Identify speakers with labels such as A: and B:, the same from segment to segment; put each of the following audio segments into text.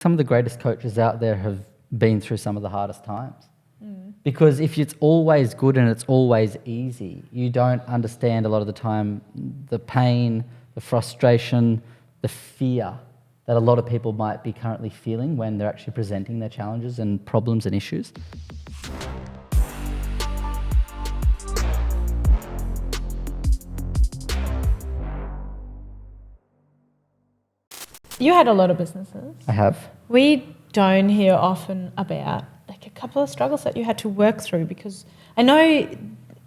A: Some of the greatest coaches out there have been through some of the hardest times. Because if it's always good and it's always easy, you don't understand a lot of the time the pain, the frustration, the fear that a lot of people might be currently feeling when they're actually presenting their challenges and problems and issues.
B: You had a lot of businesses.
A: I have.
B: We don't hear often about like a couple of struggles that you had to work through, because I know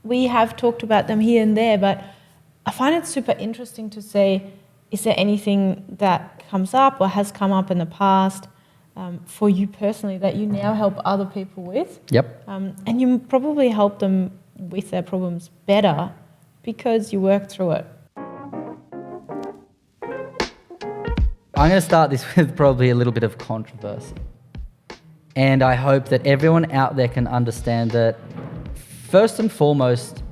B: we have talked about them here and there, but I find it super interesting to say, is there anything that comes up or has come up in the past for you personally that you now help other people with?
A: Yep.
B: And you probably help them with their problems better because you work through it.
A: I'm going to start this with probably a little bit of controversy. And I hope that everyone out there can understand that, first and foremost,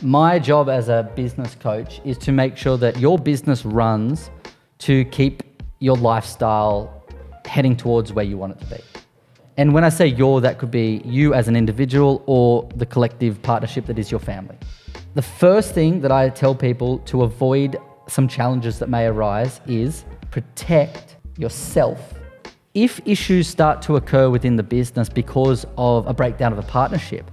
A: my job as a business coach is to make sure that your business runs to keep your lifestyle heading towards where you want it to be. And when I say your, that could be you as an individual or the collective partnership that is your family. The first thing that I tell people to avoid some challenges that may arise is protect yourself. If issues start to occur within the business because of a breakdown of a partnership,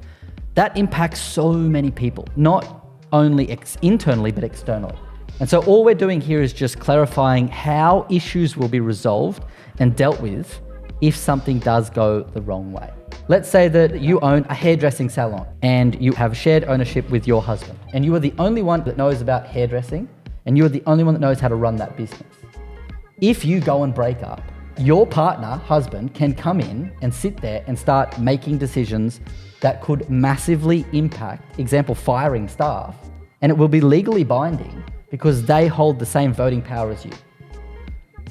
A: that impacts so many people, not only internally, but externally. And so all we're doing here is just clarifying how issues will be resolved and dealt with if something does go the wrong way. Let's say that you own a hairdressing salon and you have shared ownership with your husband, and you are the only one that knows about hairdressing, and you are the only one that knows how to run that business. If you go and break up, your partner, husband, can come in and sit there and start making decisions that could massively impact, example, firing staff, and it will be legally binding because they hold the same voting power as you.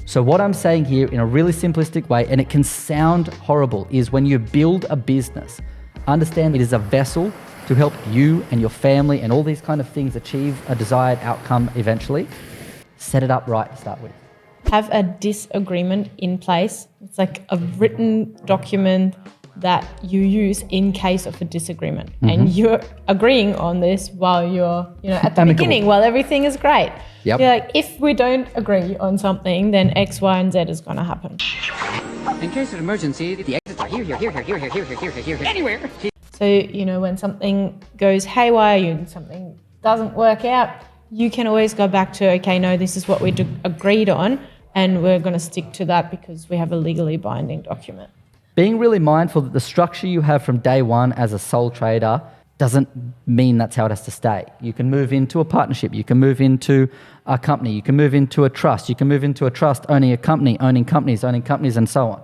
A: So what I'm saying here in a really simplistic way, and it can sound horrible, is when you build a business, understand it is a vessel to help you and your family and all these kind of things achieve a desired outcome eventually. Set it up right to start with.
B: Have a disagreement in place. It's like a written document that you use in case of a disagreement. And you're agreeing on this while you're, at the beginning, while everything is great.
A: Yep.
B: You're like, if we don't agree on something, then X, Y, and Z is going to happen.
C: In case of emergency, the exits are here, anywhere.
B: So, when something goes haywire and something doesn't work out, you can always go back to, okay, no, this is what we agreed on, and we're going to stick to that because we have a legally binding document.
A: Being really mindful that the structure you have from day one as a sole trader doesn't mean that's how it has to stay. You can move into a partnership, you can move into a company, you can move into a trust, you can move into a trust owning a company, owning companies, and so on.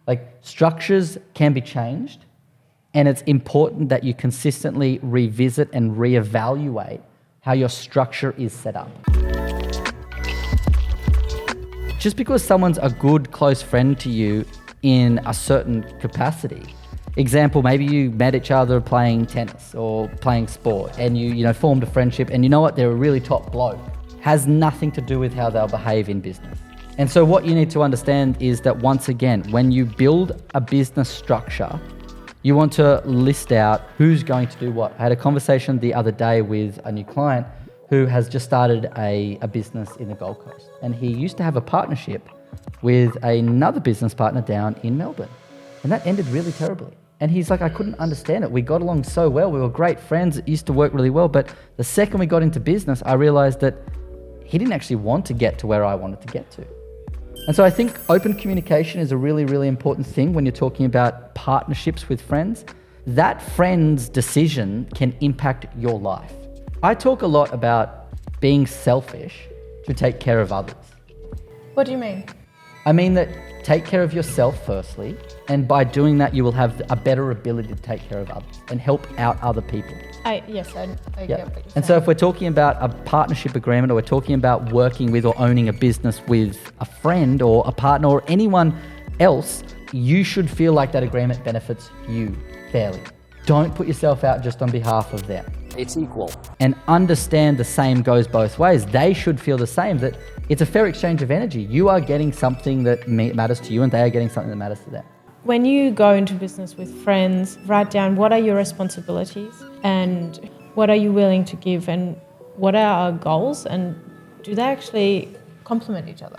A: Like, structures can be changed, and it's important that you consistently revisit and reevaluate how your structure is set up. Just because someone's a good, close friend to you in a certain capacity, example, maybe you met each other playing tennis or playing sport, and you formed a friendship, and you know what, they're a really top bloke, has nothing to do with how they'll behave in business. And so what you need to understand is that, once again, when you build a business structure, you want to list out who's going to do what. I had a conversation the other day with a new client who has just started a business in the Gold Coast. And he used to have a partnership with another business partner down in Melbourne. And that ended really terribly. And he's like, I couldn't understand it. We got along so well. We were great friends. It used to work really well. But the second we got into business, I realized that he didn't actually want to get to where I wanted to get to. And so I think open communication is a really, really important thing when you're talking about partnerships with friends. That friend's decision can impact your life. I talk a lot about being selfish to take care of others.
B: What do you mean?
A: I mean that take care of yourself firstly, and by doing that, you will have a better ability to take care of others and help out other people.
B: I get what you're saying.
A: And so if we're talking about a partnership agreement, or we're talking about working with or owning a business with a friend or a partner or anyone else, you should feel like that agreement benefits you fairly. Don't put yourself out just on behalf of them.
D: It's equal.
A: And understand the same goes both ways. They should feel the same, that it's a fair exchange of energy. You are getting something that matters to you and they are getting something that matters to them.
B: When you go into business with friends, write down what are your responsibilities and what are you willing to give and what are our goals, and do they actually complement each other?